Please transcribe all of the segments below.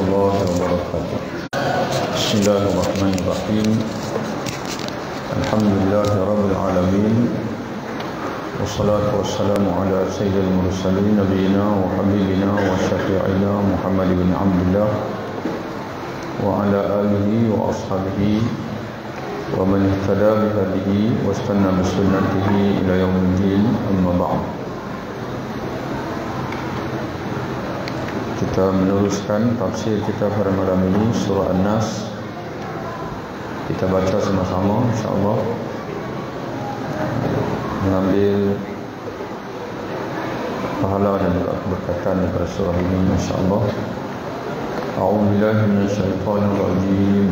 warahmatullahi wabarakatuh. Bismillahirrahmanirrahim. Alhamdulillahirabbil alamin. Wassalatu wassalamu ala sayyidil mursalin nabiyina wa habibina wa syafi'ina Muhammad bin Abdullah wa ala alihi wa ashabihi wa man ihtada bi hadihi wastanna bi sunnatihi ila yaumil din, amma ba'd. Kita meneruskan tafsir kita pada malam ini, surah An-Nas. Kita baca sama-sama insya-Allah, mengambil pahala dan juga keberkatan daripada surah ini insya-Allah. A'udzu billahi minasyaitonir rajim.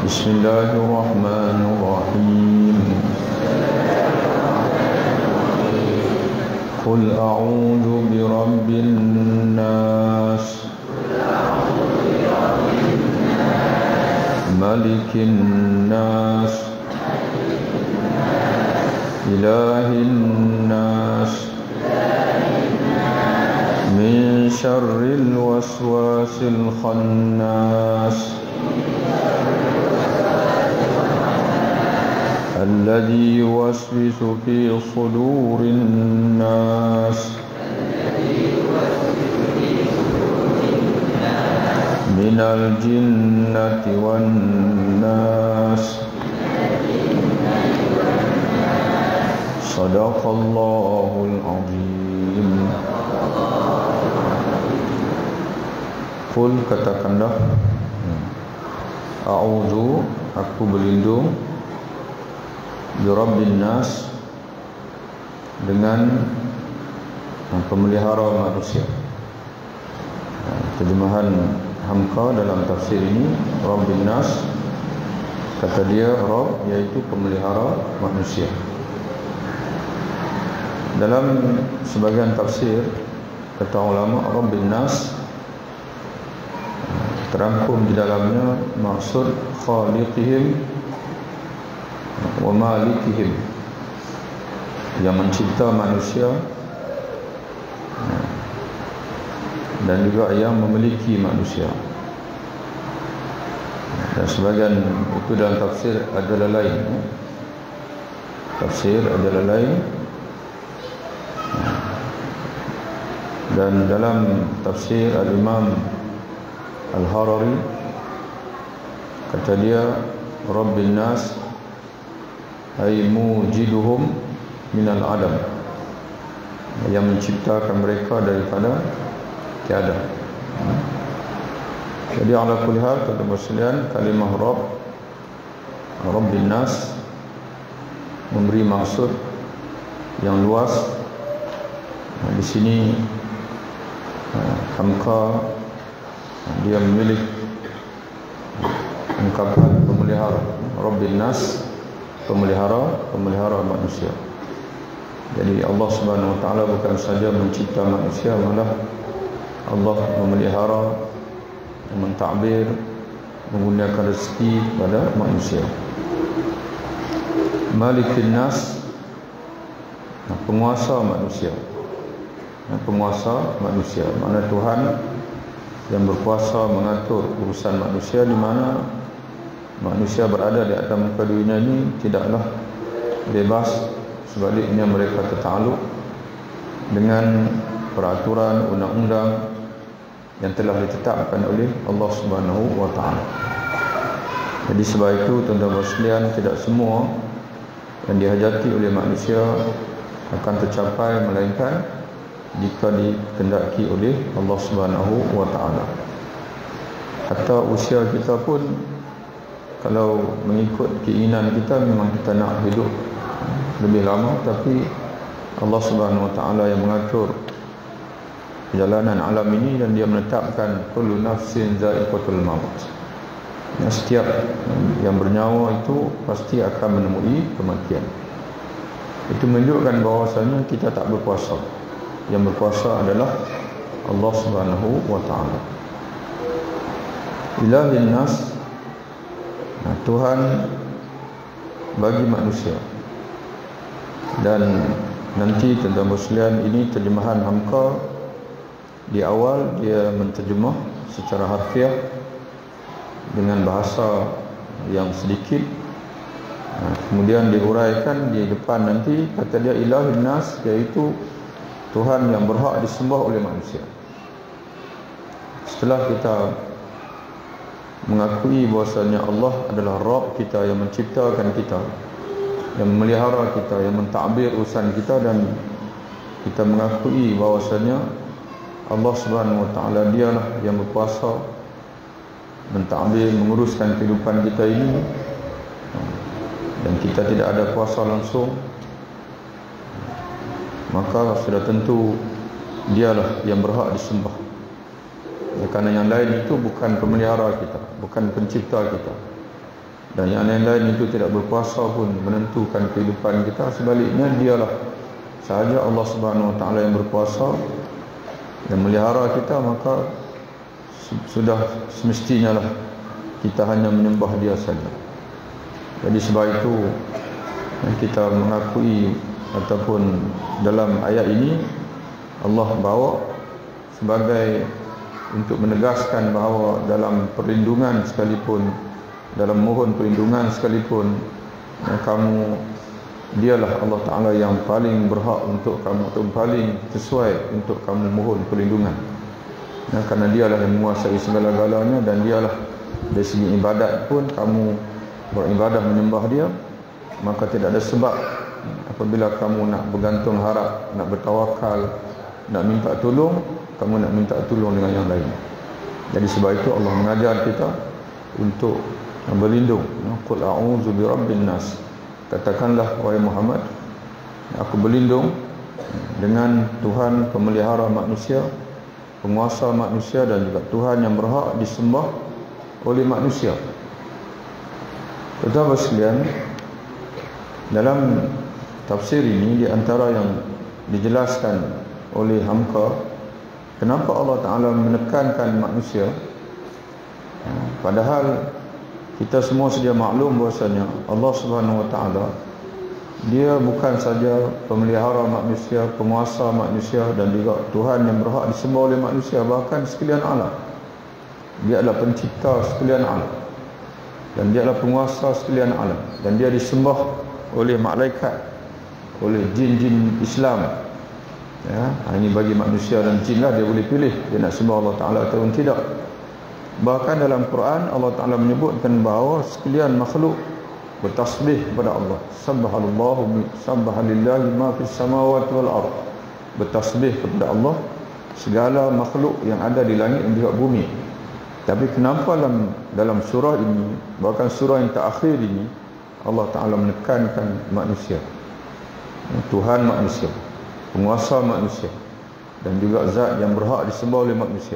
Bismillahirrahmanirrahim. Qul a'udzu birabbin nas, malikin nas, ilahin nas, min syarril waswasil khannas, الذي يوسوس في صدور الناس من الجنة والناس. صدق الله العظيم. Qul, katakanlah, a'udzu, aku berlindung, birabbin nas, dengan pemelihara manusia. Terjemahan Hamka dalam tafsir ini, Rabbin nas, kata dia Rabb, iaitu pemelihara manusia. Dalam sebagian tafsir, kata ulama, Rabbin nas terangkum di dalamnya maksud khaliqihim wa malikihim, yang mencipta manusia dan juga yang memiliki manusia. Dan sebagian itu dalam tafsir adalah lain. Tafsir adalah lain. Dan dalam tafsir Al-Imam Al-Harari, kata dia Rabbin nas ay mujiduhum minal adam, yang menciptakan mereka daripada tiada. Jadi ala kulli hal, kata sekalian, kalimah Rabb, Rabbin nas, memberi maksud yang luas. Di sini Hamka dia memilih ungkapan pemelihara, Rabbin nas, pemelihara manusia. Jadi Allah Subhanahu wa taala bukan saja mencipta manusia, malah Allah memelihara, mentadbir, menggunakan rezeki pada manusia. Malikin nas, penguasa manusia. Penguasa manusia, mana Tuhan yang berkuasa mengatur urusan manusia, di mana manusia berada di atas muka dunia ini tidaklah bebas, sebaliknya mereka tertakluk dengan peraturan undang-undang yang telah ditetapkan oleh Allah Subhanahu wa taala. Jadi sebab itu, tuan-tuan sekalian, tidak semua yang dihajati oleh manusia akan tercapai melainkan jika dikehendaki oleh Allah Subhanahu wa taala. Hatta usia kita pun, kalau mengikut keinginan kita, memang kita nak hidup lebih lama, tapi Allah Subhanahu wa taala yang mengatur perjalanan alam ini, dan dia menetapkan kullu nafsin za'iqatul maut. Setiap yang bernyawa itu pasti akan menemui kematian. Itu menunjukkan bahawasanya kita tak berkuasa. Yang berkuasa adalah Allah Subhanahu wa taala. Ilahin nas, Tuhan bagi manusia. Dan nanti tuan-tuan sekalian, ini terjemahan Hamka Di awal dia menterjemah secara harfiah dengan bahasa yang sedikit. Kemudian diuraikan di depan nanti, kata dia ilahun nas, iaitu Tuhan yang berhak disembah oleh manusia. Setelah kita mengakui bahwasanya Allah adalah Rabb kita yang menciptakan kita, yang memelihara kita, yang mentadbir urusan kita, dan kita mengakui bahwasanya Allah Subhanahu wa taala dialah yang berkuasa mentadbir, menguruskan kehidupan kita ini, dan kita tidak ada kuasa langsung, maka sudah tentu dialah yang berhak disembah. Kerana yang lain itu bukan pemelihara kita, bukan pencipta kita, dan yang lain itu tidak berkuasa pun menentukan kehidupan kita. Sebaliknya dialah sahaja Allah Subhanahu wa taala yang berkuasa dan melihara kita, maka sudah semestinya lah kita hanya menyembah dia saja. Jadi sebab itu kita mengakui, ataupun dalam ayat ini Allah bawa sebagai untuk menegaskan bahawa dalam perlindungan sekalipun, dalam mohon perlindungan sekalipun, kamu, dialah Allah Ta'ala yang paling berhak untuk kamu, atau paling sesuai untuk kamu mohon perlindungan. Kerana dialah yang menguasai segala-galanya, dan dialah dari segi ibadat pun kamu beribadah menyembah dia, maka tidak ada sebab apabila kamu nak bergantung harap, nak bertawakal, nak minta tolong, kamu nak minta tolong dengan yang lain. Jadi sebab itu Allah mengajar kita untuk berlindung. Qul a'udzu birabbin nas. Katakanlah wahai Muhammad, aku berlindung dengan Tuhan pemelihara manusia, penguasa manusia, dan juga Tuhan yang berhak disembah oleh manusia. Tuan-tuan sekalian, dalam tafsir ini, di antara yang dijelaskan oleh Hamka, kenapa Allah Ta'ala menekankan manusia, padahal kita semua sedia maklum bahwasanya Allah Subhanahu wa taala dia bukan saja pemelihara manusia, penguasa manusia, dan juga Tuhan yang berhak disembah oleh manusia, bahkan sekalian alam. Dia adalah pencipta sekalian alam, dan dia adalah penguasa sekalian alam, dan dia disembah oleh malaikat, oleh jin-jin Islam. Ini bagi manusia dan jin lah, dia boleh pilih dia nak sembah Allah Ta'ala atau tidak. Bahkan dalam Quran Allah Ta'ala menyebutkan bahawa sekalian makhluk bertasbih kepada Allah. Subhanallahi ma fis samawati wal ard. Bertasbih kepada Allah segala makhluk yang ada di langit dan juga bumi. Tapi kenapa dalam surah ini, bahkan surah yang terakhir ini, Allah Ta'ala menekankan manusia, Tuhan manusia, penguasa manusia, dan juga zat yang berhak disembah oleh manusia.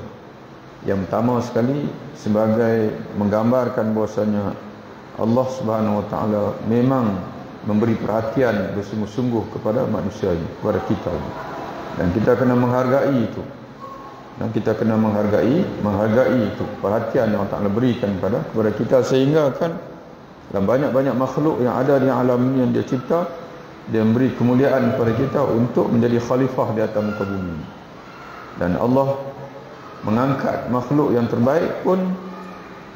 Yang pertama sekali sebagai menggambarkan bahwasanya Allah Subhanahu wa taala memang memberi perhatian bersungguh-sungguh kepada manusia ini, kepada kita ini. Dan kita kena menghargai itu. Dan kita kena menghargai itu perhatian yang Allah Ta'ala berikan kepada kita, sehingga kan dalam banyak-banyak makhluk yang ada di alam ini yang dia cipta, dia memberi kemuliaan kepada kita untuk menjadi khalifah di atas muka bumi. Dan Allah mengangkat makhluk yang terbaik pun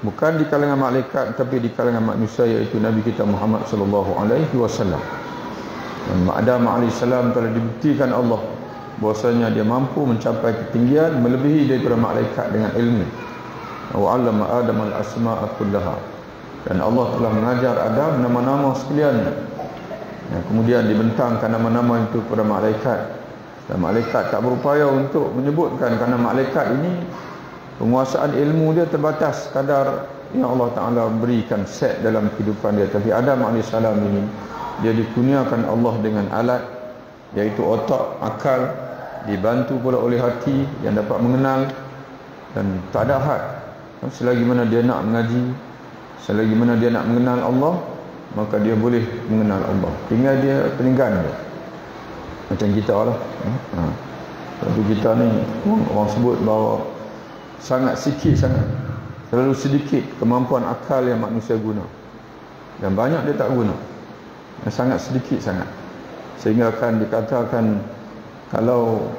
bukan di kalangan malaikat, tapi di kalangan manusia, iaitu Nabi kita Muhammad sallallahu alaihi wasallam. Dan Adam alaihissalam telah dibuktikan Allah bahwasanya dia mampu mencapai ketinggian melebihi daripada malaikat dengan ilmu. Wa 'allama Adam al-asma'a kullaha. Dan Allah telah mengajar Adam nama-nama sekalian. Kemudian dibentangkan nama-nama itu kepada malaikat. Dan malaikat tak berupaya untuk menyebutkan, kerana malaikat ini penguasaan ilmu dia terbatas kadar yang Allah Ta'ala berikan set dalam kehidupan dia. Tapi Adam AS ini, dia dikurniakan Allah dengan alat, iaitu otak, akal, dibantu pula oleh hati yang dapat mengenal, dan tak ada had. Selagi mana dia nak mengaji, selagi mana dia nak mengenal Allah, maka dia boleh mengenal Allah. Tinggal dia peninggan dia. Macam kita lah. Tapi kita ni orang sebut bahawa sangat terlalu sedikit kemampuan akal yang manusia guna, dan banyak dia tak guna, dan sangat sedikit sangat, sehingga akan dikatakan kalau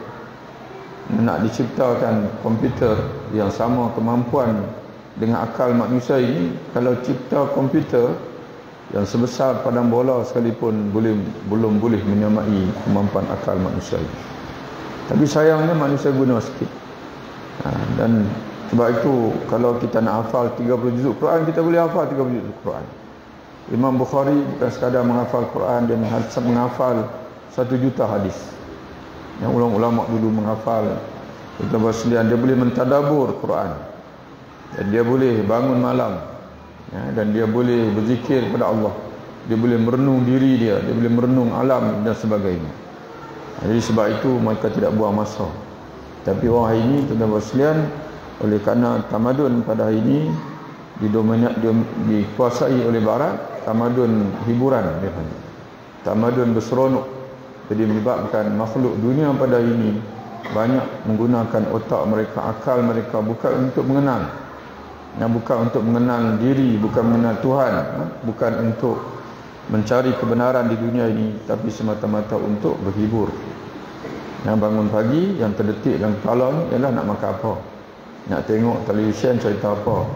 nak diciptakan komputer yang sama kemampuan dengan akal manusia ini, kalau cipta komputer yang sebesar padang bola sekalipun belum boleh menyamai kemampuan akal manusia ini. Tapi sayangnya manusia guna sikit. Dan sebab itu kalau kita nak hafal 30 juzuk Quran, kita boleh hafal 30 juzuk Quran. Imam Bukhari bukan sekadar menghafal Quran, dia menghafal 1 juta hadis. Yang ulama-ulama dulu menghafal, dia boleh mentadabur Quran, dan dia boleh bangun malam, dan dia boleh berzikir kepada Allah, dia boleh merenung diri dia boleh merenung alam dan sebagainya. Jadi sebab itu mereka tidak buang masa. Tapi orang hari ini, tuan-tuan sekalian, oleh kerana tamadun pada hari ini dikuasai oleh barat, tamadun hiburan dia panggil, tamadun berseronok. Jadi menyebabkan makhluk dunia pada hari ini banyak menggunakan otak mereka, akal mereka, bukan untuk mengenal, bukan untuk mengenal diri, bukan mengenal Tuhan, bukan untuk mencari kebenaran di dunia ini, tapi semata-mata untuk berhibur. Yang bangun pagi, yang terdetik dalam kepala ni ialah nak makan apa, nak tengok televisyen cerita apa,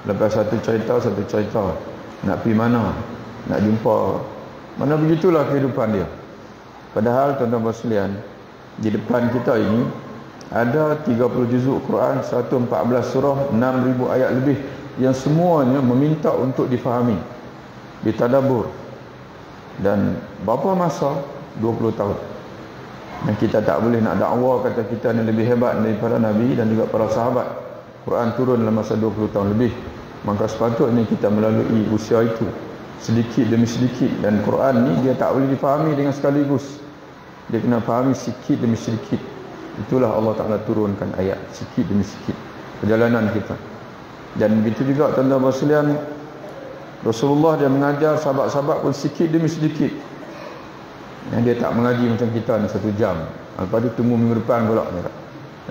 lepas satu cerita nak pergi mana, nak jumpa mana, begitulah kehidupan dia. Padahal tuan-tuan sekalian, di depan kita ini ada 30 juzuk Quran, 114 surah, 6,000 ayat lebih, yang semuanya meminta untuk difahami, ditadabbur. Dan berapa masa? 20 tahun. Dan kita tak boleh nak dakwa kata kita ni lebih hebat daripada Nabi dan juga para sahabat. Quran turun dalam masa 20 tahun lebih. Maka sepatutnya kita melalui usia itu sedikit demi sedikit. Dan Quran ni dia tak boleh difahami dengan sekaligus, dia kena fahami sikit demi sedikit. Itulah Allah Ta'ala turunkan ayat sikit demi sikit perjalanan kita. Dan begitu juga tuan-tuan sekalian, Rasulullah dia mengajar sahabat-sahabat pun sikit demi sedikit. Yang dia tak mengaji macam kita ni 1 jam, lepas tu tunggu minggu depan pula.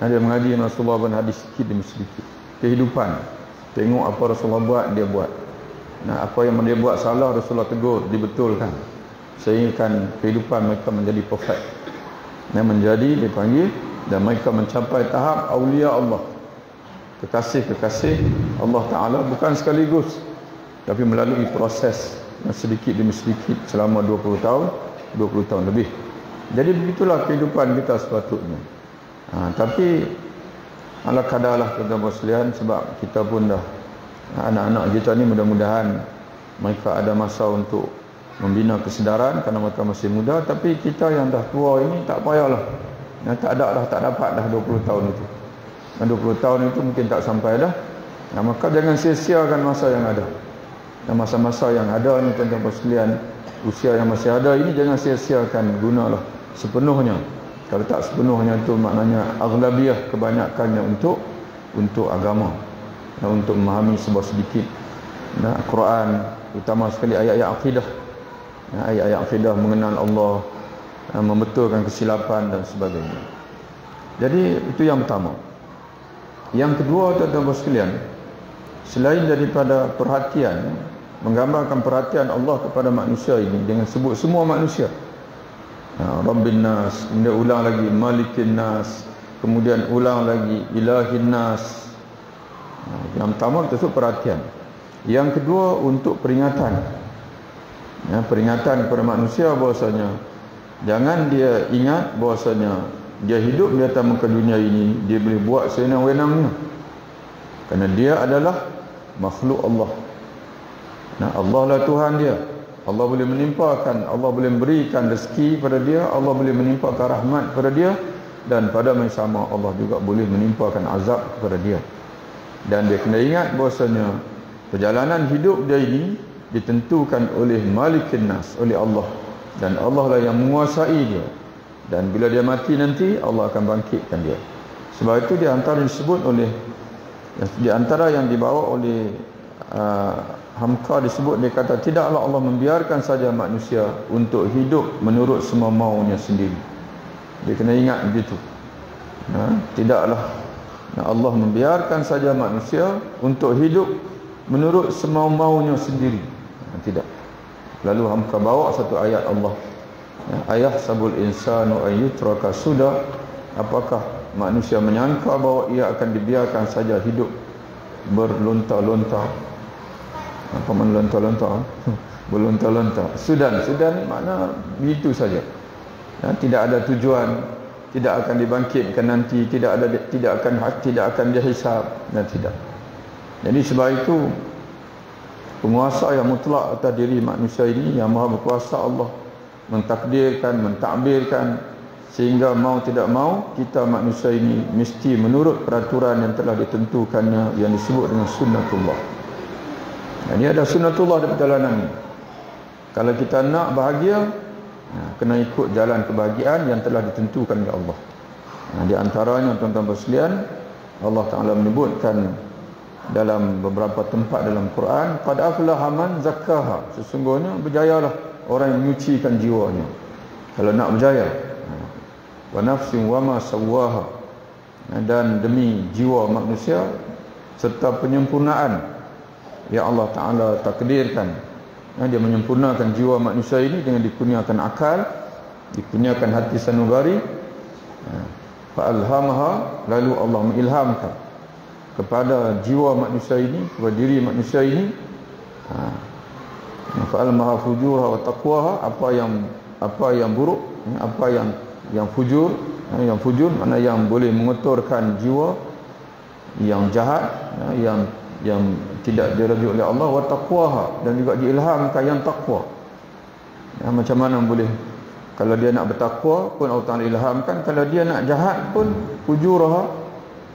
Yang dia mengaji Rasulullah pun hadis sikit demi sedikit. Kehidupan, tengok apa Rasulullah buat, dia buat. Nah, apa yang dia buat salah, Rasulullah tegur, dibetulkan, sehingga kehidupan mereka menjadi perfect, dan menjadi dipanggil, dan mereka mencapai tahap awliya Allah, kekasih-kekasih Allah Ta'ala, bukan sekaligus, tapi melalui proses yang sedikit demi sedikit selama 20 tahun lebih. Jadi begitulah kehidupan kita sepatutnya. Tapi ala kadarlah tuan-tuan sekalian, sebab kita pun dah, anak-anak kita ni mudah-mudahan mereka ada masa untuk membina kesedaran kerana mereka masih muda. Tapi kita yang dah tua ini tak payahlah, tak dapat dah 20 tahun itu. Dan 20 tahun itu mungkin tak sampai dah. Maka jangan sia-siakan masa yang ada. Dan masa-masa yang ada ni tuan-tuan sekalian, usia yang masih ada ini jangan sia-siakan, gunalah sepenuhnya. Kalau tak sepenuhnya itu maknanya aghlabiyah, kebanyakannya untuk agama, dan untuk memahami sebuah sedikit Quran, utama sekali ayat-ayat akidah. Ayat-ayat akidah mengenal Allah, membetulkan kesilapan dan sebagainya. Jadi itu yang pertama. Yang kedua tuan-tuan sekalian, selain daripada perhatian, menggambarkan perhatian Allah kepada manusia ini dengan sebut semua manusia, Rabbin Nas, kemudian ulang lagi Malikin Nas, kemudian ulang lagi Ilahin Nas. Yang pertama kita sebut perhatian. Yang kedua untuk peringatan, peringatan kepada manusia bahwasanya jangan dia ingat bahwasanya dia hidup di atas muka dunia ini, dia boleh buat sewenang-wenangnya, kerana dia adalah makhluk Allah. Allah lah Tuhan dia. Allah boleh menimpakan, Allah boleh memberikan rezeki pada dia, Allah boleh menimpakan rahmat pada dia, dan pada masa sama Allah juga boleh menimpakan azab kepada dia. Dan dia kena ingat bahwasanya perjalanan hidup dia ini ditentukan oleh Malikin Nas, oleh Allah, dan Allah lah yang menguasai dia. Dan bila dia mati nanti, Allah akan bangkitkan dia. Sebab itu di antara disebut oleh, di antara yang dibawa oleh Hamka disebut, dia kata tidaklah Allah membiarkan saja manusia untuk hidup menurut semua maunya sendiri. Dia kena ingat begitu. Tidaklah Allah membiarkan saja manusia untuk hidup menurut semua maunya sendiri. Tidak. Lalu Hamka bawa satu ayat Allah, ayah sabul insanu ayyutraka sudah. Apakah manusia menyangka bahawa ia akan dibiarkan saja hidup berlontar-lontar. Apa makna lontar-lontar? Berlontar-lontar. Sudan ni makna begitu saja. Tidak ada tujuan, tidak akan dibangkitkan nanti, tidak akan dihisab dan tidak. Jadi sebab itu penguasa yang mutlak atas diri manusia ini, yang maha berkuasa Allah, mentakdirkan, mentakbirkan, sehingga mau tidak mau kita manusia ini mesti menurut peraturan yang telah ditentukannya, yang disebut dengan sunnatullah. Dan ini ada sunnatullah di perjalanan ini. Kalau kita nak bahagia, kena ikut jalan kebahagiaan yang telah ditentukan oleh Allah. Di antaranya, tuan-tuan sekalian, Allah Ta'ala menyebutkan dalam beberapa tempat dalam Quran, qad aflaha man zakkaha, sesungguhnya berjayalah orang yang menyucikan jiwanya. Kalau nak berjaya, wa nafsin wa ma sawwaha, dan demi jiwa manusia serta penyempurnaan yang Allah Ta'ala takdirkan. Dia menyempurnakan jiwa manusia ini dengan dikurniakan akal, dikurniakan hati sanubari. Fa alhamaha, lalu Allah mengilhamkan kepada jiwa manusia ini, kepada diri manusia ini, fa alhamaha fujurha wa taqwaha, apa yang buruk, apa yang fujur, yang fujur makna yang boleh mengotorkan jiwa, yang jahat, yang tidak dirajuk oleh Allah, wa taqwaha, dan juga diilhamkan yang takwa. Macam mana boleh, kalau dia nak bertakwa pun Allah Ta'ala ilhamkan, kalau dia nak jahat pun fujurha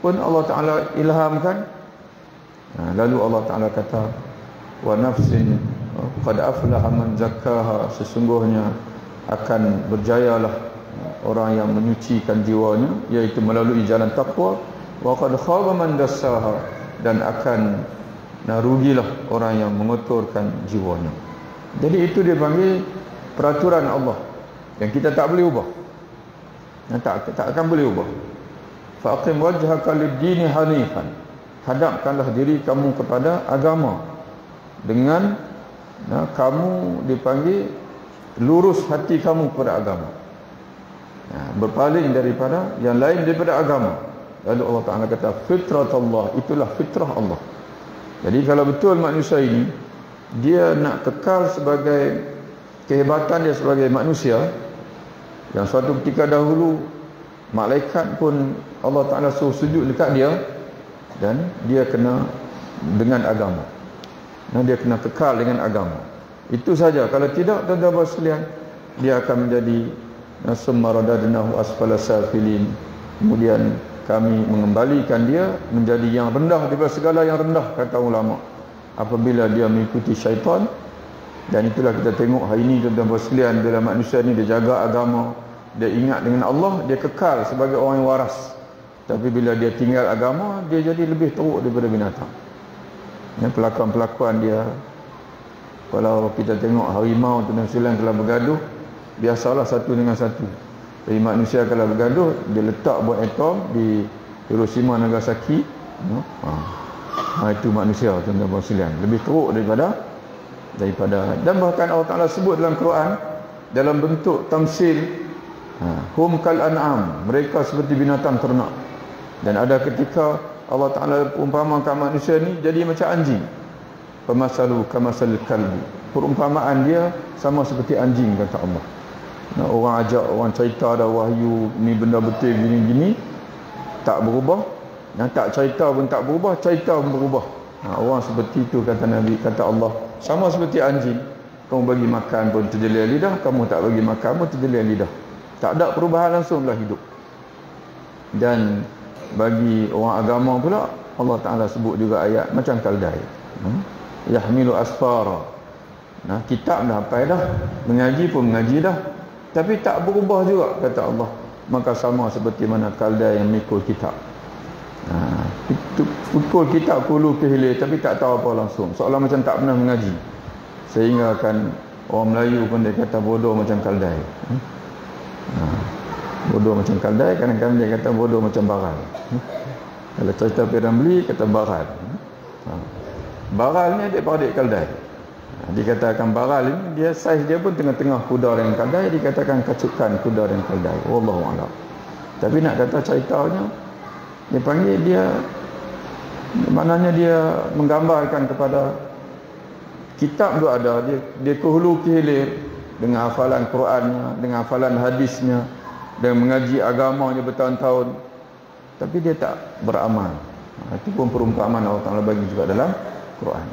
pun Allah Ta'ala ilhamkan. Lalu Allah Ta'ala kata, wa nafsin qad aflaha man zakkaha, sesungguhnya akan berjayalah orang yang menyucikan jiwanya, iaitu melalui jalan takwa. Wa qad khaba man dassaha, dan akan rugilah orang yang mengotorkan jiwanya. Jadi itu dia panggil peraturan Allah yang kita tak boleh ubah, tak akan boleh ubah. Faqim wajhaka lid-dini hanifan, hadapkanlah diri kamu kepada agama dengan kamu dipanggil lurus hati kamu kepada agama, berpaling daripada yang lain daripada agama. Lalu Allah Ta'ala kata fitratullah, itulah fitrah Allah. Jadi kalau betul manusia ini dia nak kekal sebagai kehebatan dia sebagai manusia, yang suatu ketika dahulu malaikat pun Allah Ta'ala suruh sujud dekat dia, dan dia kena dengan agama, dia kena kekal dengan agama. Itu saja. Kalau tidak, tuan-tuan sekalian, dia akan menjadi summa radadnahu asfala safilin, kemudian kami mengembalikan dia menjadi yang rendah daripada segala yang rendah, kata ulama, apabila dia mengikuti syaitan. Dan itulah kita tengok hari ini, tuan-tuan sekalian, bila manusia ni dia jaga agama, dia ingat dengan Allah, dia kekal sebagai orang yang waras. Tapi bila dia tinggal agama, dia jadi lebih teruk daripada binatang. Pelakon-pelakon dia, kalau kita tengok harimau, tuan-tuan sekalian, kalau bergaduh, biasalah satu dengan satu. Jadi manusia kalau bergaduh, dia letak buat atom di Hiroshima Nagasaki. Itu manusia, tuan-tuan sekalian, lebih teruk daripada dan bahkan Allah Ta'ala sebut dalam Quran dalam bentuk tamsil, hum kal an'am, mereka seperti binatang ternak. Dan ada ketika Allah Ta'ala umpamakan manusia ni jadi macam anjing. Famasalu kamasal kalbi, perumpamaan dia sama seperti anjing, kata Allah. Orang ajak, orang cerita dah wahyu ni benda betul gini-gini, tak berubah. Tak cerita pun tak berubah, cerita pun berubah. Orang seperti itu, kata Nabi, kata Allah, sama seperti anjing. Kamu bagi makan pun terjelir lidah, kamu tak bagi makan pun terjelir lidah. Tak ada perubahan langsung dalam hidup. Dan bagi orang agama pula, Allah Ta'ala sebut juga ayat macam kaldai, yahmilu asfara. Kitab dah hafal dah, mengaji pun mengaji dah, tapi tak berubah juga, kata Allah. Maka sama seperti mana kaldai yang mikul kitab. Pukul kitab kulu ke hilir, tapi tak tahu apa langsung, seolah macam tak pernah mengaji. Sehingga kan orang Melayu pun dia kata bodoh macam kaldai. Bodoh macam kaldai, kadang-kadang dia kata bodoh macam baral. Kalau cerita Piramli kata baral. Baral ni adik-beradik kaldai. Dikatakan baral ini, dia saiz dia pun tengah-tengah kuda dengan kaldai, dikatakan kacukan kuda dengan kaldai. Wallahu a'lam. Tapi nak kata ceritanya, dia panggil dia, maknanya dia menggambarkan kepada kitab tu ada, dia ke hulu ke hilir dengan hafalan Qurannya, dengan hafalan hadisnya, dengan mengaji agamanya bertahun-tahun, tapi dia tak beramal. Itu pun perumpamaan Allah Ta'ala bagi juga dalam Quran.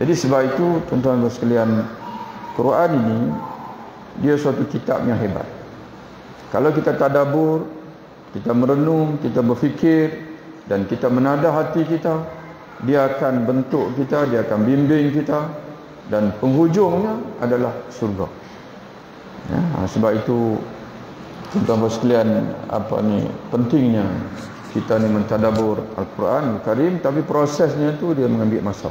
Jadi sebab itu tuan-tuan dan sekalian, Quran ini dia suatu kitab yang hebat. Kalau kita tadabbur, kita merenung, kita berfikir dan kita menadah hati kita, dia akan bentuk kita, dia akan bimbing kita, dan penghujungnya adalah surga. Ya, sebab itu tuan-tuan dan sekalian, pentingnya kita ni mentadabbur Al-Quran Al-Karim, tapi prosesnya tu dia mengambil masa.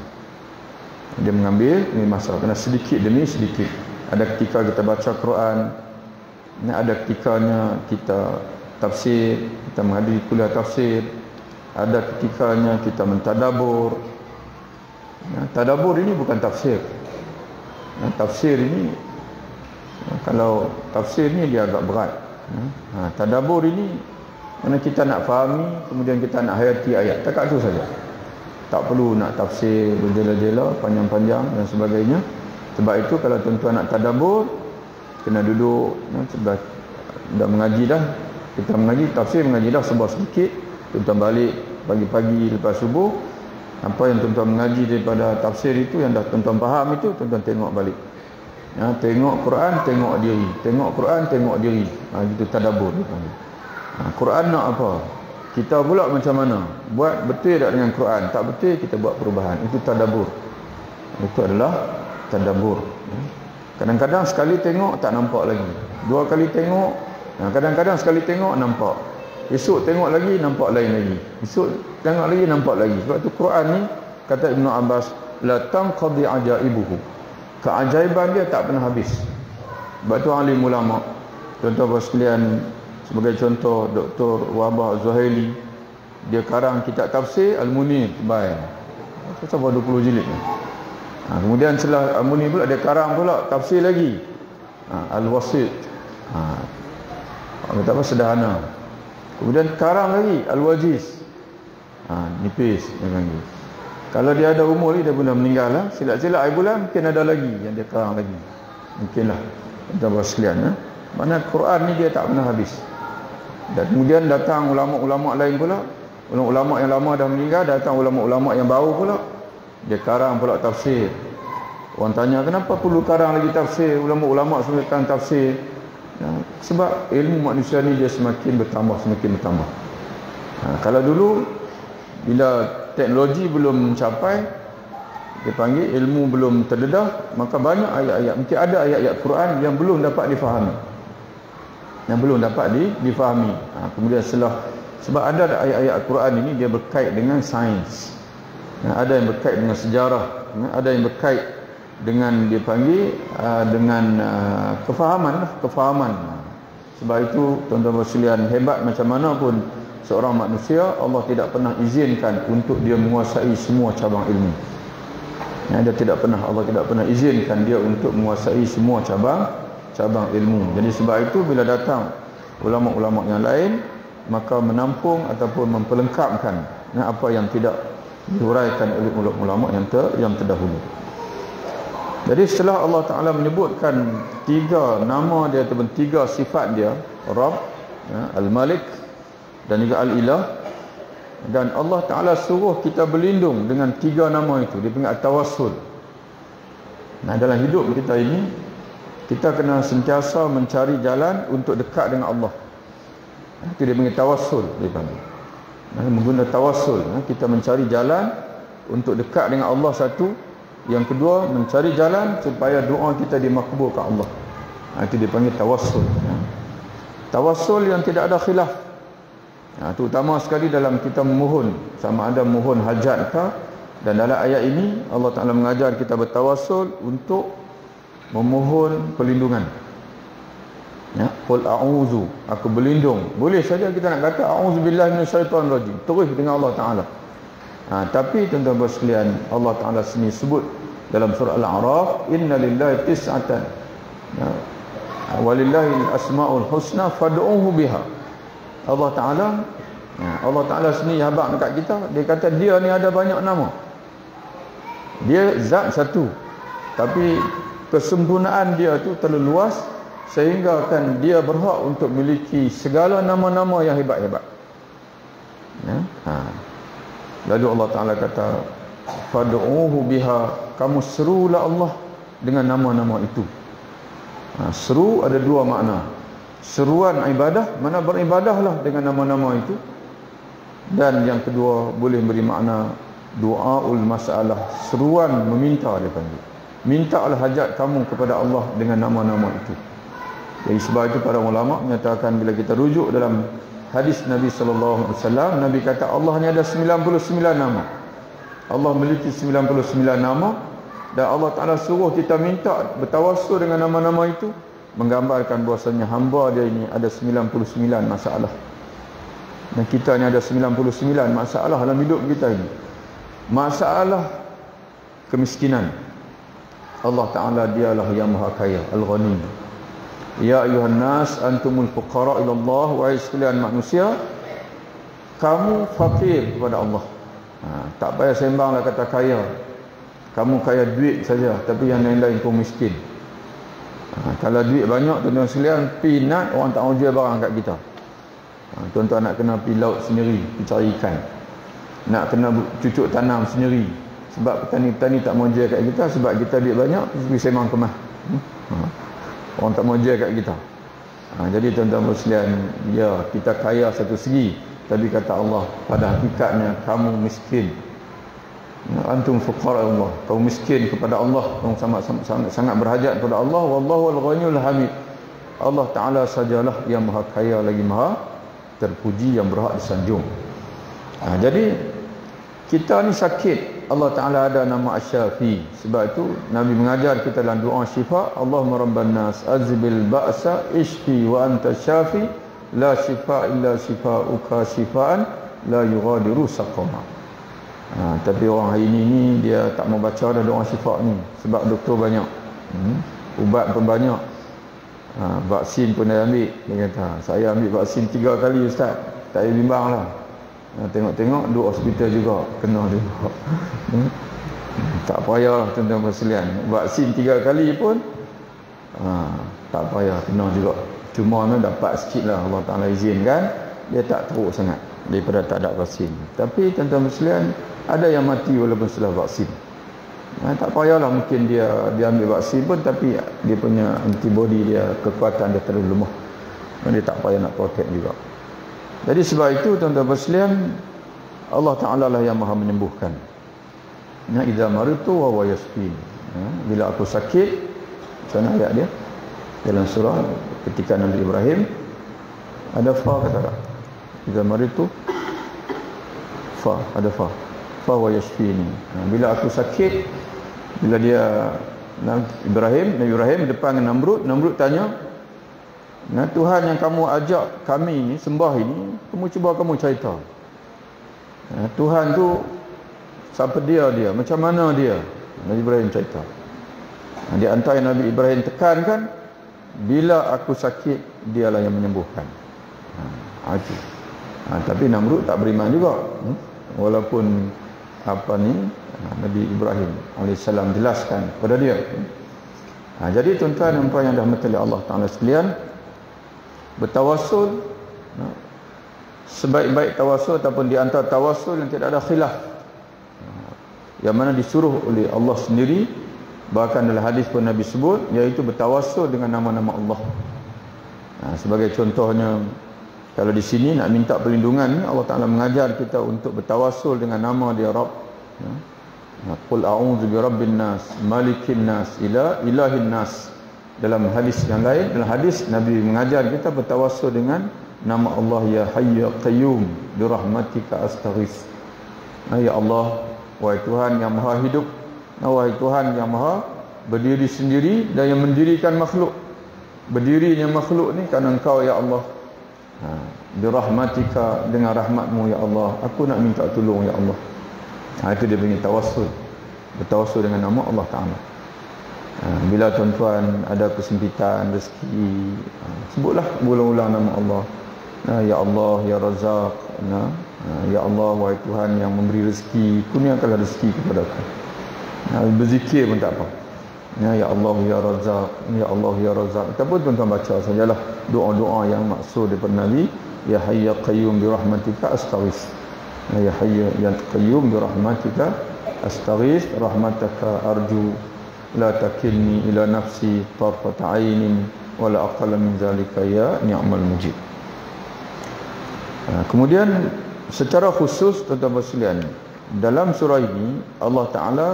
Dia mengambil masa, kena sedikit demi sedikit. Ada ketika kita baca Quran, ada ketikanya kita tafsir, kita menghadiri kuliah tafsir, ada ketikanya kita mentadabbur. Tadabbur ini bukan tafsir. Tafsir ini, kalau tafsir ni dia agak berat. Tadabbur ini mana kita nak fahami, kemudian kita nak hayati ayat. Tak tu saja. Tak perlu nak tafsir berjela-jela, panjang-panjang dan sebagainya. Sebab itu kalau tuan-tuan nak tadabbur, kena duduk, dah mengaji dah. Kita mengaji, tafsir mengaji dah sebuah sedikit. Tuan-tuan balik pagi-pagi lepas subuh, apa yang tuan-tuan mengaji daripada tafsir itu, yang dah tuan-tuan faham itu, tuan-tuan tengok balik. Tengok Quran, tengok diri. Tengok Quran, tengok diri. Itu tadabbur. Quran nak apa? Kita pula macam mana? Buat betul tak dengan Quran? Tak betul, kita buat perubahan. Itu tadabbur. Itu adalah tadabbur. Kadang-kadang sekali tengok tak nampak lagi. Dua kali tengok, kadang-kadang sekali tengok nampak. Esok tengok lagi nampak lain lagi. Esok tengok lagi nampak lagi. Sebab tu Quran ni, kata Ibn Abbas, la tanqadi ajaibuhu. Keajaiban dia tak pernah habis. Sebab tu alim ulama, tuan-tuan sekalian, sebagai contoh Dr. Wahbah Zuhaili, dia karang kitab tafsir Al-Munir Tebal. Sampai 20 jilid. Kemudian setelah Al-Munir pula dia karang pula tafsir lagi. Al-Wasit. Kata apa, sederhana. Kemudian karang lagi Al-Wajiz. Nipis dia panggil. Kalau dia ada umur ni, dia pun dah meninggal lah. Silap-silap air bulan mungkin ada lagi yang dia karang lagi. Mungkinlah. Tuan-tuan sekalian, mana Quran ni dia tak pernah habis. Dan kemudian datang ulama-ulama lain pula, ulama yang lama dah meninggal, datang ulama-ulama yang baru pula, dia karang pula tafsir. Orang tanya, kenapa perlu karang lagi tafsir? Ulama-ulama semua karang tafsir. Sebab ilmu manusia ni dia semakin bertambah. Kalau dulu, bila teknologi belum mencapai, dia panggil ilmu belum terdedah, maka banyak ayat-ayat, mungkin ada ayat-ayat Quran yang belum dapat difahami. Kemudian sebab ada ayat-ayat Quran ini dia berkait dengan sains. Ada yang berkait dengan sejarah, ada yang berkait dengan dia panggil dengan kefahaman. Sebab itu tuan-tuan sekalian, hebat macam mana pun seorang manusia, Allah tidak pernah izinkan untuk dia menguasai semua cabang ilmu. Allah tidak pernah izinkan dia untuk menguasai semua cabang ilmu. Jadi sebab itu bila datang ulama-ulama yang lain, maka menampung ataupun memperlengkapkan apa yang tidak diuraikan oleh ulama yang terdahulu. Jadi setelah Allah Ta'ala menyebutkan 3 nama dia ataupun 3 sifat dia, Rabb, Al-Malik dan juga Al-Ilah, dan Allah Ta'ala suruh kita berlindung dengan 3 nama itu. Dia panggil at-tawassul. Dalam hidup kita ini, kita kena sentiasa mencari jalan untuk dekat dengan Allah. Itu dia panggil tawassul. Dia panggil menggunakan tawassul, kita mencari jalan untuk dekat dengan Allah satu. Yang kedua, mencari jalan supaya doa kita dimakbulkan Allah. Itu dia panggil tawassul. Tawassul yang tidak ada khilaf. Terutama sekali dalam kita memohon, sama ada mohon hajat ke. Dan dalam ayat ini Allah Ta'ala mengajar kita bertawassul untuk memohon perlindungan. Qul a'udzu, aku berlindung. Boleh saja kita nak kata a'udzubillahi minasyaitonir rajim, terus dengan Allah Ta'ala. Tapi tuan-tuan sekalian, Allah Ta'ala sini sebut dalam surah Al-A'raf, inna lillahi tis'atan walillahi al-asma'ul husna fad'uhu biha. Allah Ta'ala sendiri habaq dekat kita. Dia kata dia ni ada banyak nama. Dia zat satu, tapi kesempurnaan dia tu terlalu luas, sehingga kan dia berhak untuk memiliki segala nama-nama yang hebat-hebat. Lalu Allah Ta'ala kata, fad'uhu biha, kamu serulah Allah dengan nama-nama itu. Seru ada dua makna. Seruan ibadah, mana beribadahlah dengan nama-nama itu. Dan yang kedua boleh beri makna du'aul masalah, seruan meminta, dia panggil. Mintalah hajat kamu kepada Allah dengan nama-nama itu. Jadi sebab itu para ulama menyatakan, bila kita rujuk dalam hadis Nabi sallallahu alaihi wasallam, Nabi kata Allah ni ada 99 nama. Allah memiliki 99 nama, dan Allah Ta'ala suruh kita minta bertawassul dengan nama-nama itu, menggambarkan bahasanya hamba dia ini ada 99 masalah. Dan kita ni ada 99 masalah dalam hidup kita ini. Masalah kemiskinan, Allah Ta'ala dialah yang maha kaya, Al-Ghani. Ya ayuhan nas antumul fuqara ila Allah, wahai sekalian manusia, kamu fakir kepada Allah. Tak payah sembanglah kata kaya. Kamu kaya duit saja, tapi yang lain-lain kau miskin. Kalau duit banyak, tuan-tuan sekalian, pinat orang tak mau jual barang kat kita. Tuan-tuan nak kena pergi laut sendiri, pergi cari ikan, nak kena cucuk tanam sendiri. Sebab petani-petani tak mau jual kat kita, sebab kita duit banyak, pergi sembang kemas. Orang tak mau jual kat kita. Jadi tuan-tuan sekalian, ya, kita kaya satu segi, tapi kata Allah, pada hakikatnya kamu miskin. Antum fuqara Allah, kamu miskin kepada Allah, kamu sangat berhajat kepada Allah. Wallahu al-ghaniyyul hamid. Allah Ta'ala sajalah yang maha kaya lagi maha terpuji, yang berhak disanjung. Jadi kita ni sakit, Allah Ta'ala ada nama Asy-Syafi. Sebab itu Nabi mengajar kita dalam doa syifa, Allahumma rabban nas azbil ba'sa ishfi wa anta syafi la syifa illa syifa'uka syifaan la yughadiru saqama. Tapi orang hari ni dia tak mau baca dah doa syifa ni, sebab doktor banyak, ubat pun banyak, vaksin pun dah ambil. Dia kata, saya ambil vaksin 3 kali ustaz, tak payah bimbang lah. Tengok-tengok 2 hospital juga kena juga. Tak payah tuan-tuan sekalian, vaksin 3 kali pun tak payah, kena juga. Cuma dapat sikit lah, Allah Ta'ala izinkan, dia tak teruk sangat daripada tak ada vaksin. Tapi tuan-tuan sekalian, ada yang mati walaupun setelah vaksin. Tak payahlah, mungkin dia ambil vaksin pun, tapi dia punya antibody dia, kekuatan dia terlalu lemah, dia tak payah nak protect juga. Jadi sebab itu tuan-tuan sekalian, Allah Ta'ala lah yang maha menyembuhkan. Idza maritu wa huwa yashfin. Bila aku sakit, macam mana ayat dia dalam surah ketika Nabi Ibrahim ada fa, kata tak? Idza maritu fa, ada fa wa yashfini. Bila aku sakit, bila dia Nabi Ibrahim depan Namrud tanya, Tuhan yang kamu ajak kami ni sembah ini, kamu cerita. Tuhan tu siapa dia, macam mana dia? Nabi Ibrahim cerita. Di antara yang Nabi Ibrahim tekankan, bila aku sakit, dialah yang menyembuhkan. Tapi Namrud tak beriman juga. Walaupun Nabi Ibrahim alaihissalam jelaskan kepada dia. Jadi tuan-tuan dan puan yang dirahmati Allah Ta'ala sekalian, bertawassul, sebaik-baik tawassul ataupun di antara tawassul yang tidak ada khilaf, yang mana disuruh oleh Allah sendiri, bahkan dalam hadis pun Nabi sebut, iaitu bertawassul dengan nama-nama Allah. Sebagai contohnya, kalau di sini nak minta perlindungan, Allah Ta'ala mengajar kita untuk bertawassul dengan nama dia Rabb. Qul a'udzu bi rabbin nas, malikin nas, ilahin nas. Dalam hadis yang lain, dalam hadis Nabi mengajar kita bertawassul dengan nama Allah, ya Hayy ya Qayyum bi rahmatika astaghits. Ya Allah, wahai Tuhan yang maha hidup, wahai Tuhan yang maha berdiri sendiri dan yang mendirikan makhluk. Berdirinya makhluk ni kerana Engkau ya Allah. Birahmatika, dengan rahmatmu ya Allah, aku nak minta tolong ya Allah. Itu dia punya tawassul, bertawassul dengan nama Allah Ta'ala. Bila tuan-tuan ada kesempitan rezeki, sebutlah ulang-ulang nama Allah. Ya Allah, Ya Razak, Ya Allah, wahai Tuhan yang memberi rezeki, kurniakanlah rezeki kepada aku. Berzikir pun tak apa. Ya Allah, Ya Razak, Ya Allah, Ya Razak. Kita pun tuan-tuan baca sajalah doa-doa yang maksud daripada Nabi. Ya Hayy Ya Qayyum bi rahmatika astaghis. Ya Hayy Ya Qayyum bi rahmatika astaghis, rahmataka arju, la takilni ila nafsi tarfata ainin wala aqalla min zalika ya ni'mal mujib. Kemudian secara khusus tuan-tuan sekalian, dalam surah ini Allah Ta'ala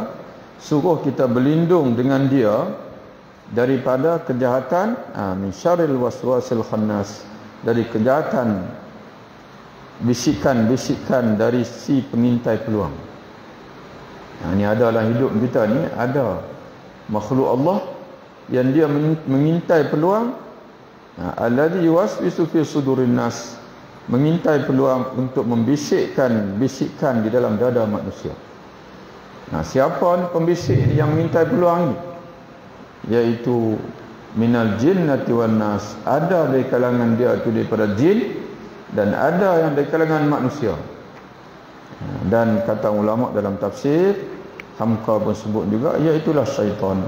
suruh kita berlindung dengan dia daripada kejahatan min syarril waswasil khannas, dari kejahatan bisikan-bisikan dari si pengintai peluang. Ini ada dalam hidup kita ni, ada makhluk Allah yang dia mengintai peluang, alladhi yuwaswisu fi sudurin nas, mengintai peluang untuk membisikkan bisikan di dalam dada manusia. Siapa pembisik yang mengintai peluang ni? Iaitu minal jinnati wan nas. Ada dari kalangan dia itu daripada jin, dan ada yang dari kalangan manusia. Dan kata ulama dalam tafsir, Hamka pun sebut juga, iaitulah syaitan.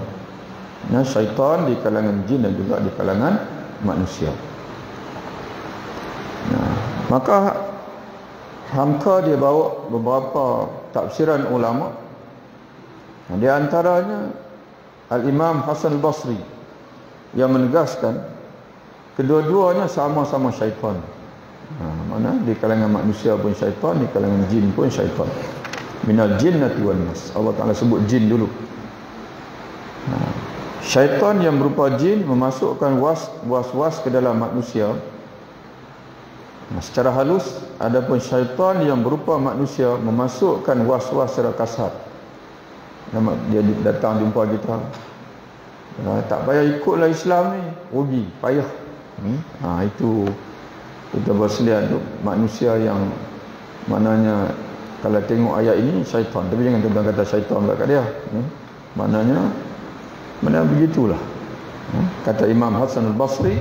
Syaitan di kalangan jin dan juga di kalangan manusia. Maka Hamka dia bawa beberapa tafsiran ulama. Di antaranya Al-Imam Hasan Al-Basri yang menegaskan kedua-duanya sama-sama syaitan. Mana di kalangan manusia pun syaitan, di kalangan jin pun syaitan. Minal jinnati wan nas. Allah Ta'ala sebut jin dulu. Syaitan yang berupa jin memasukkan was-was ke dalam manusia secara halus. Adapun syaitan yang berupa manusia memasukkan was-was secara kasar. Dia datang jumpa kita, tak payah ikutlah Islam ni, rugi, payah. Itu kita berselian tu manusia yang maknanya kalau tengok ayat ini syaitan, tapi jangan tuan-tuan kata syaitan pula kat dia. Maknanya begitulah. Kata Imam Hasan Al-Basri,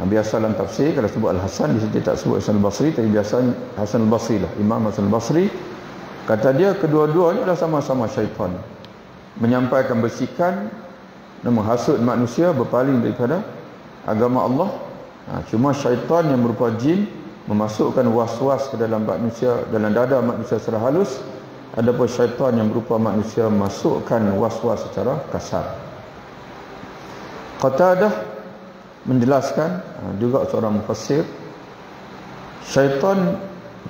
biasa dalam tafsir kalau sebut Al-Hasan, di situ tak sebut Hasan Al-Basri, tapi biasa Hasan Al-Basri lah. Imam Hasan Al-Basri kata dia kedua-duanya adalah sama-sama syaitan, menyampaikan bisikan dan menghasut manusia berpaling daripada agama Allah. Cuma syaitan yang berupa jin memasukkan was-was ke dalam manusia, dalam dada manusia secara halus. Adapun syaitan yang berupa manusia memasukkan was-was secara kasar. Qatadah menjelaskan, juga seorang mufassir, syaitan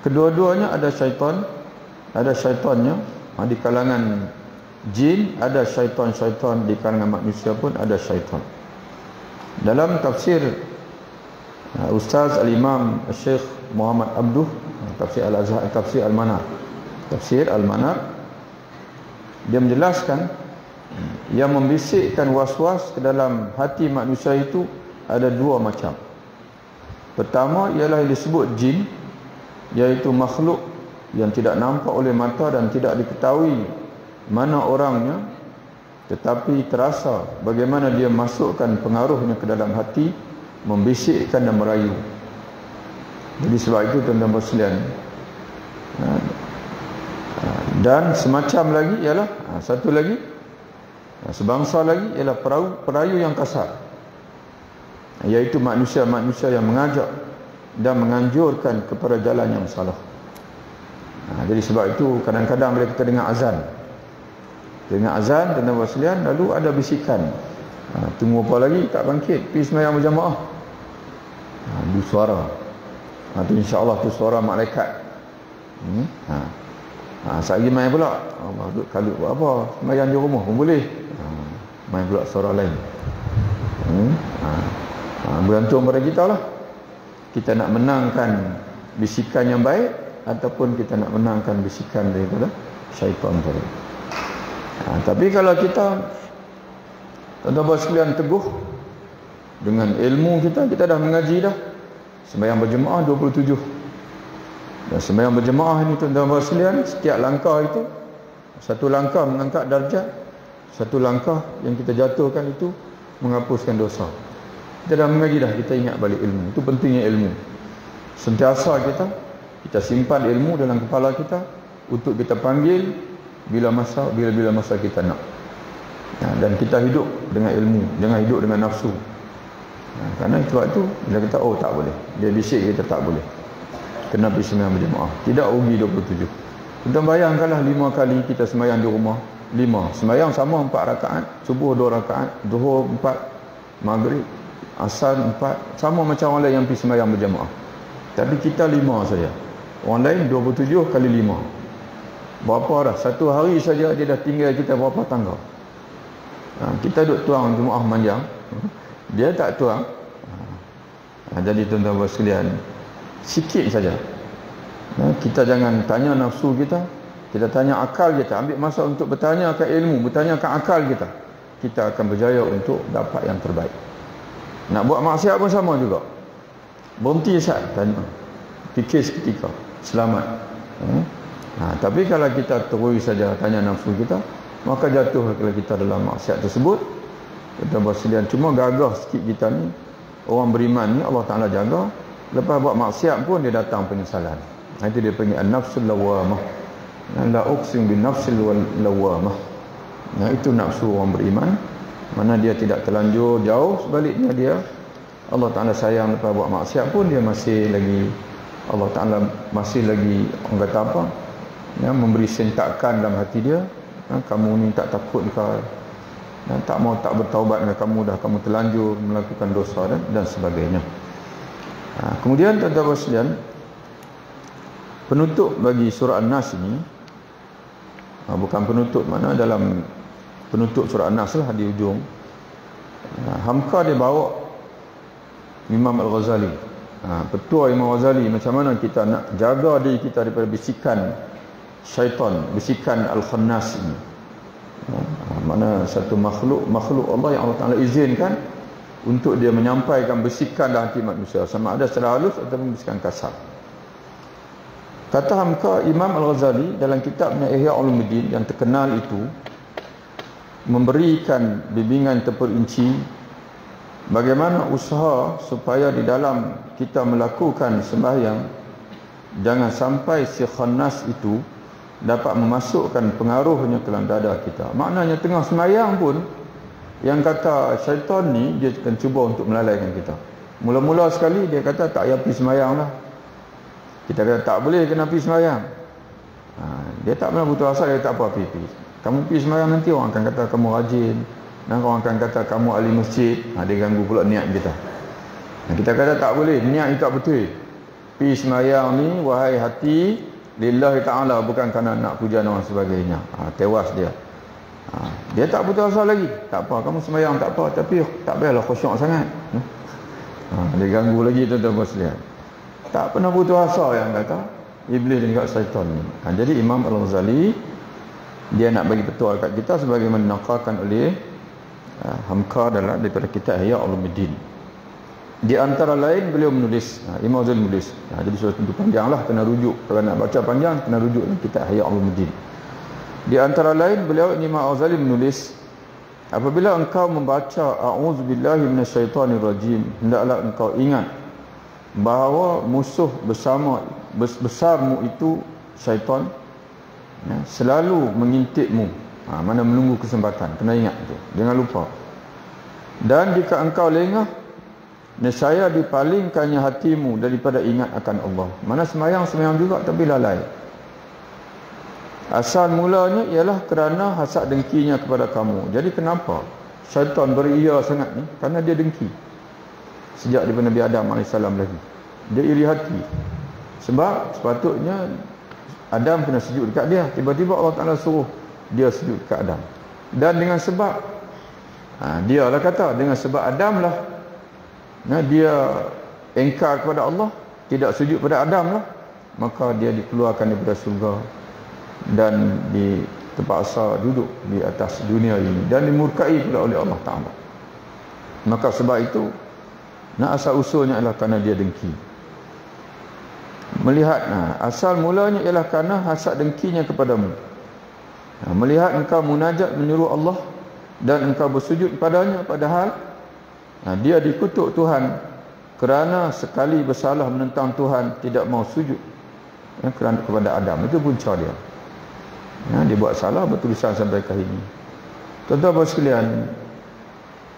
kedua-duanya ada syaitan, ada syaitannya di kalangan jin, ada syaitan-syaitan di kalangan manusia pun ada syaitan. Dalam tafsir Ustaz Al-Imam Syekh Muhammad Abduh, tafsir Al-Azhar, tafsir Al-Manar, tafsir Al-Manar, dia menjelaskan yang membisikkan was-was ke dalam hati manusia itu ada dua macam. Pertama ialah yang disebut jin, iaitu makhluk yang tidak nampak oleh mata dan tidak diketahui mana orangnya, tetapi terasa bagaimana dia masukkan pengaruhnya ke dalam hati, membisikkan dan merayu. Jadi sebab itu tuan-tuan sekalian, dan semacam lagi ialah satu lagi, sebangsa lagi ialah perayu yang kasar, iaitu manusia-manusia yang mengajak dan menganjurkan kepada jalan yang salah. Jadi sebab itu kadang-kadang bila kita dengar azan, tuan-tuan sekalian, lalu ada bisikan, tunggu apa lagi, tak bangkit, pergi sembahyang berjamaah. Itu suara, itu insya-Allah tu suara malaikat. Sekali main pula, Allah duduk kalut buat apa, sembahyang di rumah pun boleh, main pula suara lain. Bergantung pada kita lah, kita nak menangkan bisikan yang baik ataupun kita nak menangkan bisikan daripada syaitan tadi. Tapi kalau kita tuan-tuan sekalian teguh dengan ilmu kita dah mengaji dah, sembahyang berjemaah 27. Dan sembahyang berjemaah ini tuan-tuan sekalian, setiap langkah itu satu langkah mengangkat darjat, satu langkah yang kita jatuhkan itu menghapuskan dosa. Kita dah mengaji dah, kita ingat balik ilmu. Itu pentingnya ilmu. Sentiasa kita simpan ilmu dalam kepala kita untuk kita panggil bila masa kita nak. Dan kita hidup dengan ilmu, jangan hidup dengan nafsu. Karena itu waktu bila kita tak boleh, dia bisik kita tak boleh, kena pergi sembahyang berjemaah, tidak rugi 27. Kita bayangkanlah 5 kali kita sembahyang di rumah, 5 sembahyang sama 4 rakaat, subuh 2 rakaat, zuhur 4, maghrib, asar 4, sama macam orang lain yang pergi sembahyang berjemaah. Tapi kita 5 saja, orang lain 27 kali 5. Berapa dah? Satu hari saja dia dah tinggal kita berapa tangga. Kita duduk tuang jemaah panjang, dia tak tuang. Jadi tuan-tuan sekalian, sikit saja. Kita jangan tanya nafsu kita, kita tanya akal kita. Ambil masa untuk bertanyakan ilmu, bertanyakan akal kita. Kita akan berjaya untuk dapat yang terbaik. Nak buat maksiat pun sama juga. Berhenti saat tanya, fikir seketika, selamat. Tapi kalau kita terus saja tanya nafsu kita, maka jatuh kalau kita dalam maksiat tersebut. Kita berselian, cuma gagah sikit kita ni, orang beriman ni Allah Ta'ala jaga. Lepas buat maksiat pun dia datang penyesalan. Itu dia panggil an-nafsul lawamah. La uqsim bin nafsil lawamah. Itu nafsu orang beriman, mana dia tidak terlanjur jauh, sebaliknya dia Allah Ta'ala sayang. Lepas buat maksiat pun dia masih lagi, Allah Ta'ala masih lagi, orang kata apa, memberi sentakan dalam hati dia. Kamu ni tak takut kau, dan tak bertaubat dengan kamu terlanjur melakukan dosa dan sebagainya. Kemudian tuan-tuan sekalian, penutup bagi surah An-Nas ini, bukan penutup, mana dalam penutup surah An-Nas lah di ujung, Hamka dia bawa Imam Al-Ghazali, petua Imam Al-Ghazali, macam mana kita nak jaga diri kita daripada bisikan syaitan, bisikan Al-Khannas ini. Mana satu makhluk Allah yang Allah Ta'ala izinkan untuk dia menyampaikan bisikan dalam hati manusia, sama ada secara halus ataupun bisikan kasar. Kata Hamka, Imam Al-Ghazali dalam kitabnya Ihya Ulumuddin yang terkenal itu, memberikan bimbingan terperinci bagaimana usaha supaya di dalam kita melakukan sembahyang jangan sampai si khannas itu dapat memasukkan pengaruhnya ke dalam dada kita. Maknanya tengah sembahyang pun, yang kata syaitan ni, dia akan cuba untuk melalaikan kita. Mula-mula sekali dia kata tak payah pergi sembahyang lah. Kita kata tak boleh, kena pergi sembahyang. Dia tak pernah butuh asal, dia tak apa pergi. Kamu pergi sembahyang nanti orang akan kata kamu rajin, dan orang akan kata kamu ahli masjid. Dia ganggu pula niat kita. Kita kata tak boleh, niat itu tak betul. Pergi sembahyang ni wahai hati, lillahi ta'ala, bukan kerana nak puja dan sebagainya. Tewas dia. Dia tak butuh asal lagi. Tak apa, kamu sembahyang tak apa, tapi tak payahlah khusyuk sangat. Dia ganggu lagi tuan-tuan sekalian. Tak pernah butuh asal yang kata iblis dan juga syaitan ni. Jadi Imam Al-Ghazali dia nak bagi petua dekat kita sebagaimana dinaqalkan oleh Hamka daripada kitab Ihya Ulumuddin. Di antara lain beliau menulis, Imam Al-Ghazali menulis. Jadi surat tentu panjanglah, kena rujuk. Kalau nak baca panjang kena rujuk dalam kitab Ihya Ulumuddin. Di antara lain beliau Imam Al-Ghazali menulis, apabila engkau membaca a'udzubillahi minasyaitonirrajim, hendaklah engkau ingat bahawa musuh besarmu itu syaitan, selalu mengintipmu, mana menunggu kesempatan. Kena ingat itu, jangan lupa. Dan jika engkau lengah, nescaya dipalingkannya hatimu daripada ingat akan Allah. Mana sembahyang juga tapi lalai. Asal mulanya ialah kerana hasad dengkinya kepada kamu. Jadi kenapa syaitan beria sangat ni? Kerana dia dengki. Sejak daripada Nabi Adam AS lagi, dia iri hati. Sebab sepatutnya Adam kena sujud dekat dia, tiba-tiba Allah Ta'ala suruh dia sujud dekat Adam. Dan dengan sebab dia lah kata, dengan sebab Adam lah dia engkar kepada Allah, tidak sujud pada Adam lah, maka dia dikeluarkan daripada surga dan terpaksa duduk di atas dunia ini dan dimurkai pula oleh Allah Ta'ala. Maka sebab itu asal usulnya adalah kerana dia dengki. Melihat asal mulanya ialah kerana hasad dengkinya kepadamu. Melihat engkau munajat menyuruh Allah dan engkau bersujud padanya, padahal dia dikutuk Tuhan kerana sekali bersalah menentang Tuhan tidak mau sujud kerana kepada Adam. Itu punca dia. Dia buat salah bertulisan sampai ke ini. Tuan-tuan sekalian,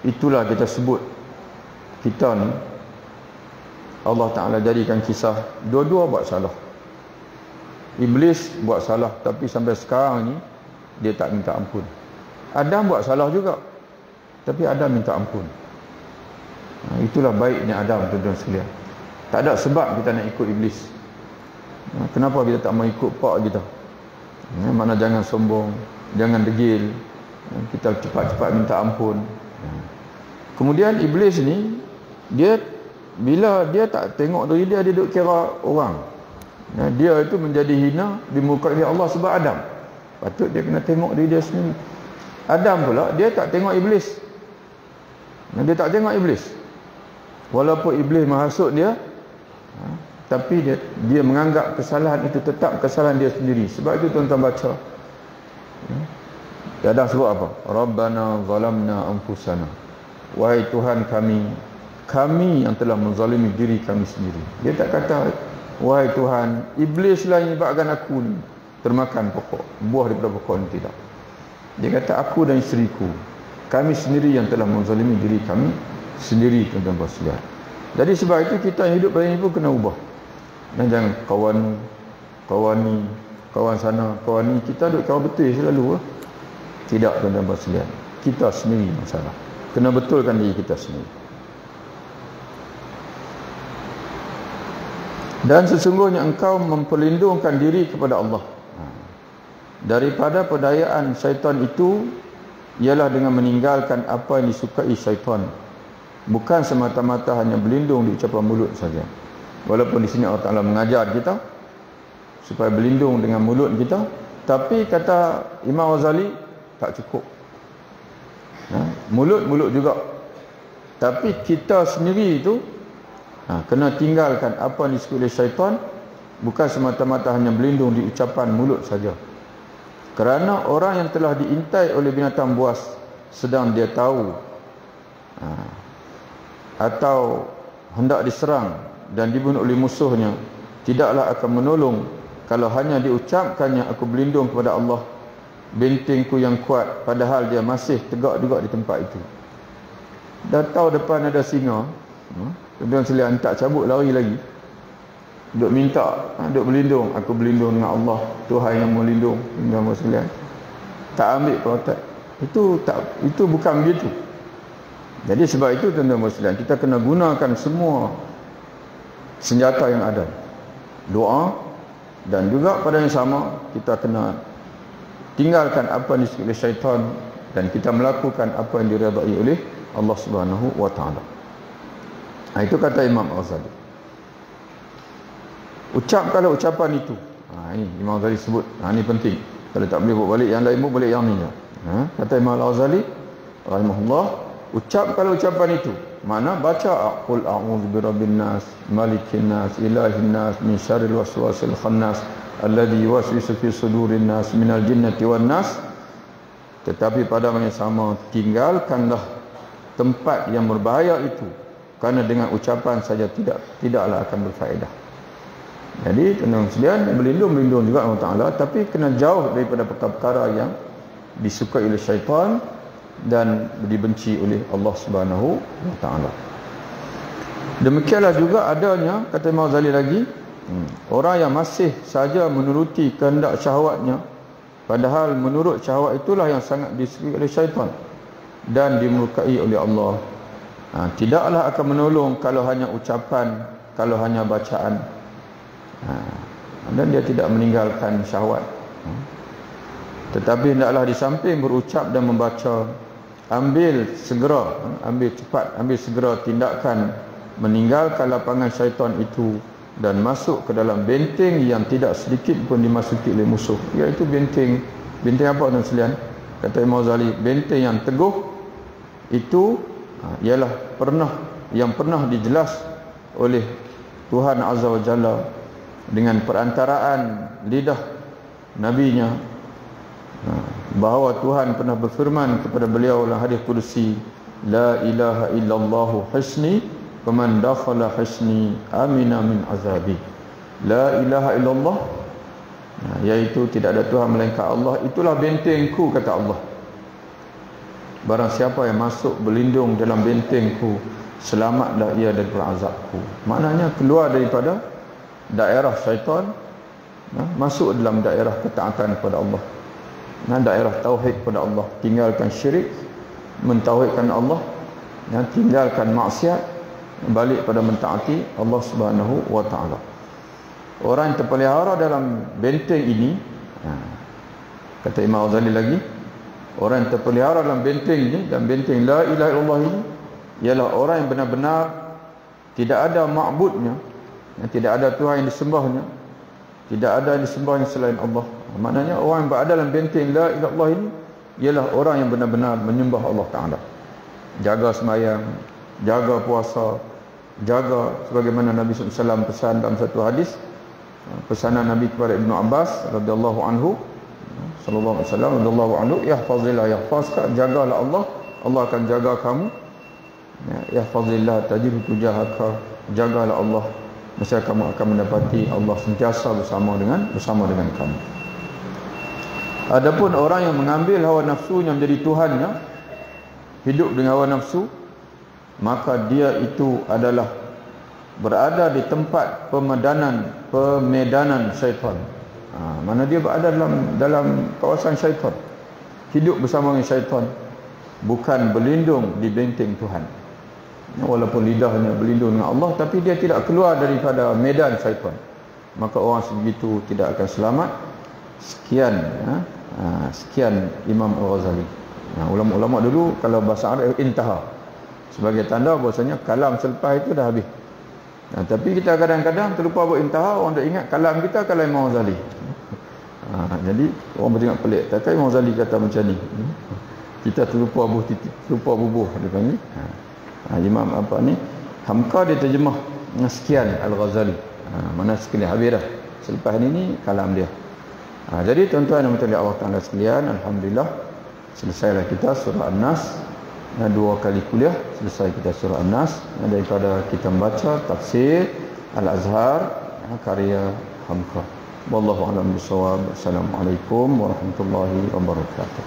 itulah kita sebut kita ni Allah Ta'ala jadikan kisah dua-dua buat salah. Iblis buat salah, tapi sampai sekarang ni dia tak minta ampun. Adam buat salah juga, tapi Adam minta ampun. Itulah baiknya Adam, tuan-tuan sekalian. Tak ada sebab kita nak ikut iblis. Kenapa kita tak mau ikut pak kita? Mana jangan sombong, jangan degil, kita cepat-cepat minta ampun. Kemudian iblis ni, dia bila dia tak tengok diri dia duduk kira orang. Dia itu menjadi hina di muka Allah sebab Adam. Patut dia kena tengok diri dia sendiri. Adam pula dia tak tengok iblis. Dia tak tengok iblis. Walaupun iblis menghasut dia, tapi dia menganggap kesalahan itu tetap kesalahan dia sendiri. Sebab itu tuan-tuan baca. Adam sebut apa? Rabbana zalamna anfusana. Wahai Tuhan kami yang telah menzalimi diri kami sendiri. Dia tak kata, wahai Tuhan, iblislah yang menyebabkan aku ni termakan pokok, buah daripada pokok ni. Tidak. Dia kata, aku dan isteriku, kami sendiri yang telah menzalimi diri kami sendiri, tuan-tuan sekalian. Jadi sebab itu kita yang hidup pada ini pun kena ubah. Dan jangan kawan ni, kawan sana, kawan ni, kita duduk kawan betul selalu. Tidak, tuan-tuan sekalian. Kita sendiri masalah. Kena betulkan diri kita sendiri. Dan sesungguhnya engkau memperlindungkan diri kepada Allah daripada pedayaan syaitan itu, ialah dengan meninggalkan apa yang disukai syaitan, bukan semata-mata hanya berlindung di ucapan mulut saja. Walaupun di sini Allah Ta'ala mengajar kita supaya berlindung dengan mulut kita, tapi kata Imam Ghazali tak cukup. Mulut juga, tapi kita sendiri itu kena tinggalkan apa yang disukai oleh syaitan, bukan semata-mata hanya berlindung di ucapan mulut saja. Kerana orang yang telah diintai oleh binatang buas sedang dia tahu atau hendak diserang dan dibunuh oleh musuhnya, tidaklah akan menolong kalau hanya diucapkannya, aku berlindung kepada Allah, bentengku yang kuat, padahal dia masih tegak juga di tempat itu. Dah tahu depan ada singa, tuan-tuan sekalian, tak cabut lari lagi, duk minta, duk berlindung, aku berlindung dengan Allah, Tuhan yang melindung, tuan-tuan sekalian. Tak ambil protek. Itu bukan begitu. Jadi sebab itu, tuan-tuan sekalian, kita kena gunakan semua senjata yang ada. Doa, dan juga pada yang sama kita kena tinggalkan apa yang disukai oleh syaitan, dan kita melakukan apa yang diredai oleh Allah Subhanahu wa taala. Itu kata Imam Ghazali. Ucapkanlah ucapan itu. Ini Imam Ghazali sebut. Ini penting. Kalau tak boleh buat balik yang lain, buat balik yang ni. Kata Imam Ghazali rahimahullah, ucapkanlah ucapan itu. Mana baca qul a'udzu birabbin nas, malikin nas, ilahin nas, min syarril waswasil khannas, alladzi yuwaswisu fi sudurin nas minal jinnati wan nas. Tetapi pada masa yang sama, tinggalkanlah tempat yang berbahaya itu, kerana dengan ucapan saja tidaklah akan berfaedah. Jadi tuan-tuan sekalian, berlindung juga Allah Ta'ala, tapi kena jauh daripada perkara-perkara yang disukai oleh syaitan dan dibenci oleh Allah Subhanahu wa taala. Demikianlah juga adanya, kata Imam Ghazali lagi, orang yang masih saja menuruti kehendak syahwatnya, padahal menurut syahwat itulah yang sangat disukai oleh syaitan dan dimurkai oleh Allah. Tidaklah akan menolong kalau hanya ucapan, kalau hanya bacaan, dan dia tidak meninggalkan syahwat. Tetapi hendaklah di samping berucap dan membaca, ambil segera tindakan meninggalkan lapangan syaitan itu dan masuk ke dalam benteng yang tidak sedikit pun dimasuki oleh musuh, iaitu benteng apa tuan sekalian? Kata Imam Ghazali, benteng yang teguh itu ialah yang pernah dijelas oleh Tuhan Azza wa Jalla dengan perantaraan lidah nabinya, bahawa Tuhan pernah berfirman kepada beliau dalam hadis qudsi, la ilaha illallah hisni faman dakhala hisni amina min azabi. La ilaha illallah, iaitu tidak ada Tuhan melainkan Allah, itulah bentengku, kata Allah. Barang siapa yang masuk berlindung dalam bentengku, selamatlah ia daripada azabku. Maknanya keluar daripada daerah syaitan, masuk dalam daerah ketaatan kepada Allah, daerah tauhid kepada Allah, tinggalkan syirik, mentauhidkan Allah, tinggalkan maksiat, balik pada mentaati Allah Subhanahu wa taala. Orang yang terpelihara dalam benteng ini, kata Imam Ghazali lagi, orang yang terpelihara dalam benteng ini, dan benteng la ilaha illallah ini, ialah orang yang benar-benar tidak ada ma'budnya, tidak ada Tuhan yang disembahnya, tidak ada yang disembahnya selain Allah. Maknanya orang yang berada dalam benteng la ilaha illallah ini ialah orang yang benar-benar menyembah Allah Ta'ala, jaga sembahyang, jaga puasa, jaga sebagaimana Nabi SAW pesan dalam satu hadis, pesanan Nabi kepada Ibnu Abbas radhiyallahu anhu, sallallahu alaihi wasallam radhiyallahu anhu, yahfazillah yahfazka, jagalah Allah, Allah akan jaga kamu. Yahfazillah tajidhu tujahaka, jagalah Allah, maka kamu akan mendapati Allah sentiasa bersama dengan kamu. Adapun orang yang mengambil hawa nafsunya menjadi tuhannya, hidup dengan hawa nafsu, maka dia itu adalah berada di tempat pemedanan syaitan. Mana dia berada dalam kawasan syaitan, hidup bersama dengan syaitan, bukan berlindung di benteng Tuhan. Walaupun lidahnya berlindung dengan Allah, tapi dia tidak keluar daripada medan syaitan, maka orang sebegitu tidak akan selamat. Sekian Imam Al-Ghazali. Ulama-ulama dulu kalau bahasa Arab intaha, sebagai tanda bahasanya kalam selepas itu dah habis. Tapi kita kadang-kadang terlupa buat intaha, orang tak ingat kalam kita kalam Imam Ghazali. Jadi orang bertengok pelik, takkan Imam Ghazali kata macam ni, kita terlupa bubuh dia panggil. Imam Hamka dia terjemah sekian Al-Ghazali, mana sekalian habis dah. Selepas ni kalam dia. Jadi tuan-tuan dan puan-puan Allah Ta'ala sekalian, alhamdulillah selesailah kita surah An-Nas. 2 kali kuliah selesai kita surah An-Nas, daripada kita membaca tafsir Al-Azhar karya Hamka. Wallahu a'lam bishawab. Assalamualaikum warahmatullahi wabarakatuh.